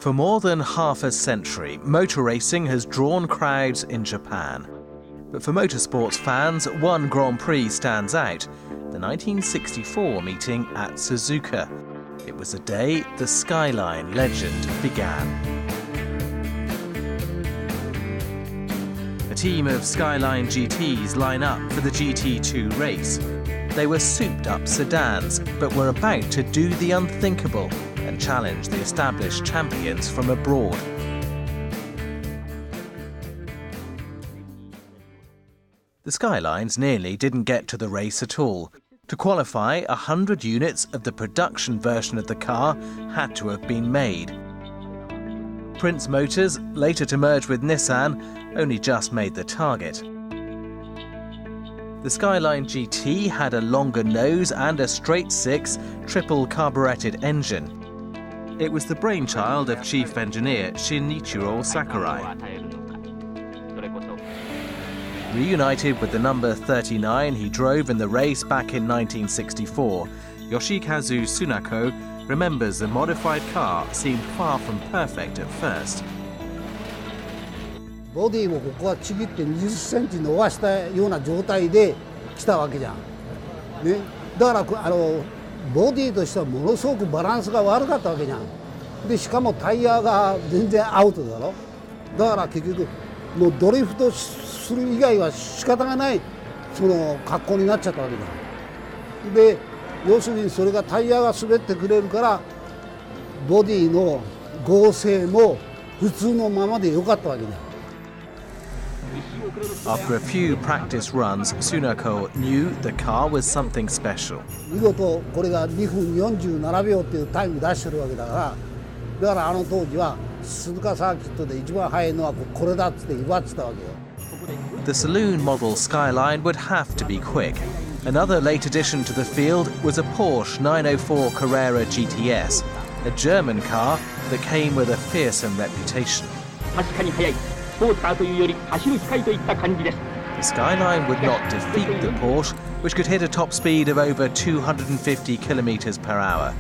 For more than half a century, motor racing has drawn crowds in Japan. But for motorsports fans, one Grand Prix stands out, the 1964 meeting at Suzuka. It was the day the Skyline legend began. A team of Skyline GTs line up for the GT2 race. They were souped-up sedans, but were about to do the unthinkable and challenge the established champions from abroad. The Skylines nearly didn't get to the race at all. To qualify, 100 units of the production version of the car had to have been made. Prince Motors, later to merge with Nissan, only just made the target. The Skyline GT had a longer nose and a straight-six triple carburetted engine. It was the brainchild of Chief Engineer Shinichiro Sakurai. Reunited with the number 39 he drove in the race back in 1964, Yoshikazu Tsunako remembers the modified car seemed far from perfect at first. ボディもここはちぎって20センチ伸ばしたような状態で来たわけじゃん。ね、だからボディとしてはものすごくバランスが悪かったわけじゃん。でしかもタイヤが全然アウトだろ。だから結局もうドリフトする以外は仕方がないその格好になっちゃったわけだ。で要するにそれがタイヤが滑ってくれるからボディの剛性も普通のままでよかったわけだ。After a few practice runs, Tsunako knew the car was something special. 見事これが2分47秒っていうタイム出してるわけだから、だからあの当時は鈴鹿サーキットで一番速いのはこれだって言われてたわけよ。The saloon model Skyline would have to be quick. Another late addition to the field was a Porsche 904 Carrera GTS, a German car that came with a fearsome reputation. The Skyline would not defeat the Porsche, which could hit a top speed of over 250 km per hour.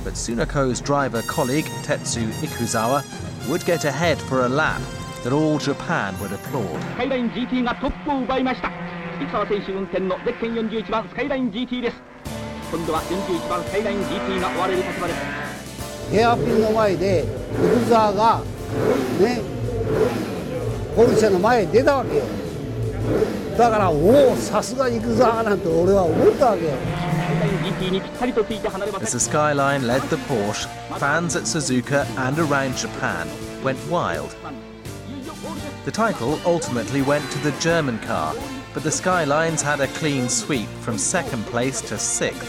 But Tsunako's driver colleague, Tetsu Ikuzawa, would get ahead for a lap that all Japan would applaud. Skyline GT がトップを奪いました。Ikuzawa 選手運転のゼッケン41番 Skyline GT です。今度は41番 Skyline GT が追われる立場です。ヘアピンの前でイクザワがね、ポルシェの前に出たわけよ。だからおお、さすがイクザワなんて俺は思ったわけよ。As the Skyline led the Porsche, fans at Suzuka and around Japan went wild. The title ultimately went to the German car, but the Skylines had a clean sweep from second place to sixth.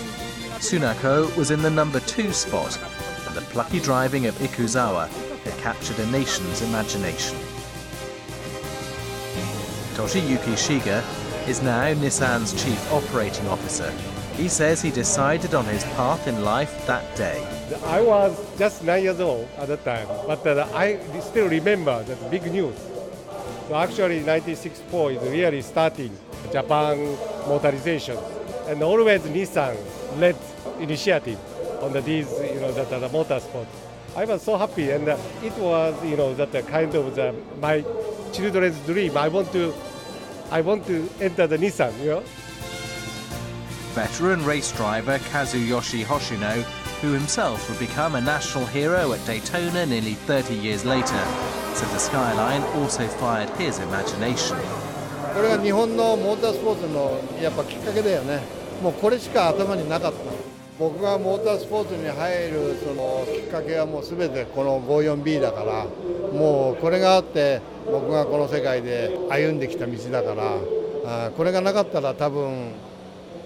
Tsunako was in the number 2 spot, and the plucky driving of Ikuzawa had captured a nation's imagination. Toshiyuki Shiga is now Nissan's chief operating officer. He says he decided on his path in life that day. I was just 9 years old at the time, but I still remember the big news. So actually 1964 is really starting Japan motorization, and always Nissan led initiative on these, the motorsport. I was so happy, and it was, that kind of my children's dream. I want to enter the Nissan, Veteran race driver Kazuyoshi Hoshino, who himself would become a national hero at Daytona nearly 30 years later, said the Skyline also fired his imagination. これが日本のモータースポーツのやっぱきっかけだよね。もうこれしか頭になかった。僕がモータースポーツに入るそのきっかけはもう全てこの 54B だから、もうこれがあって僕がこの世界で歩んできた道だから、これがなかったら多分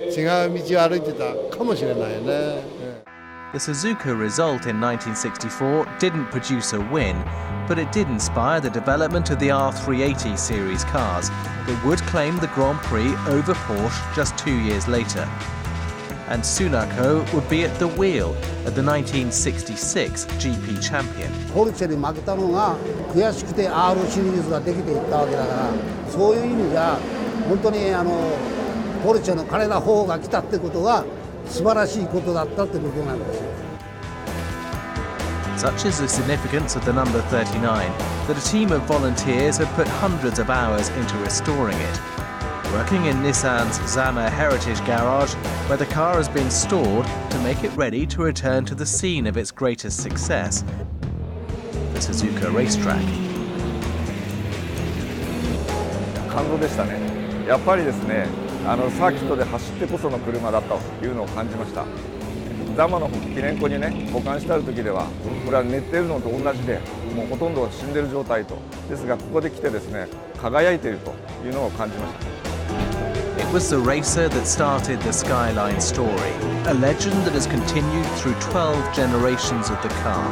違う道を歩いてたかもしれないよね。The Suzuka result in 1964 didn't produce a win, but it did inspire the development of the R380 series cars that would claim the Grand Prix over Porsche just 2 years later. And Tsunako would be at the wheel of the 1966 GP champion. ポルシェに負けたのが悔しくて R シリーズができていったわけだから、そういう意味じゃ本当にポルシェの彼ら方が来たってことが素晴らしいことだったってことなんですよ。Such is the significance of the number 39 that a team of volunteers have put hundreds of hours into restoring it. Working in Nissan's Zama Heritage Garage, where the car has been stored to make it ready to return to the scene of its greatest success, the Suzuka racetrack. 感動でしたね。やっぱりですね、サーキットで走ってこその車だというのを感じました。ザマの記念庫にね、保管してある時では、これは寝てるのと同じで、もうほとんど死んでる状態と。ですが、ここで来てですね、輝いているというのを感じました。It was the racer that started the Skyline story, a legend that has continued through 12 generations of the car.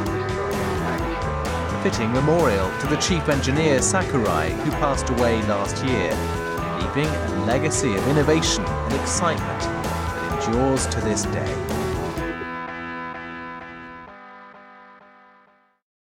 A fitting memorial to the chief engineer Sakurai, who passed away last year, leaving a legacy of innovation and excitement that endures to this day.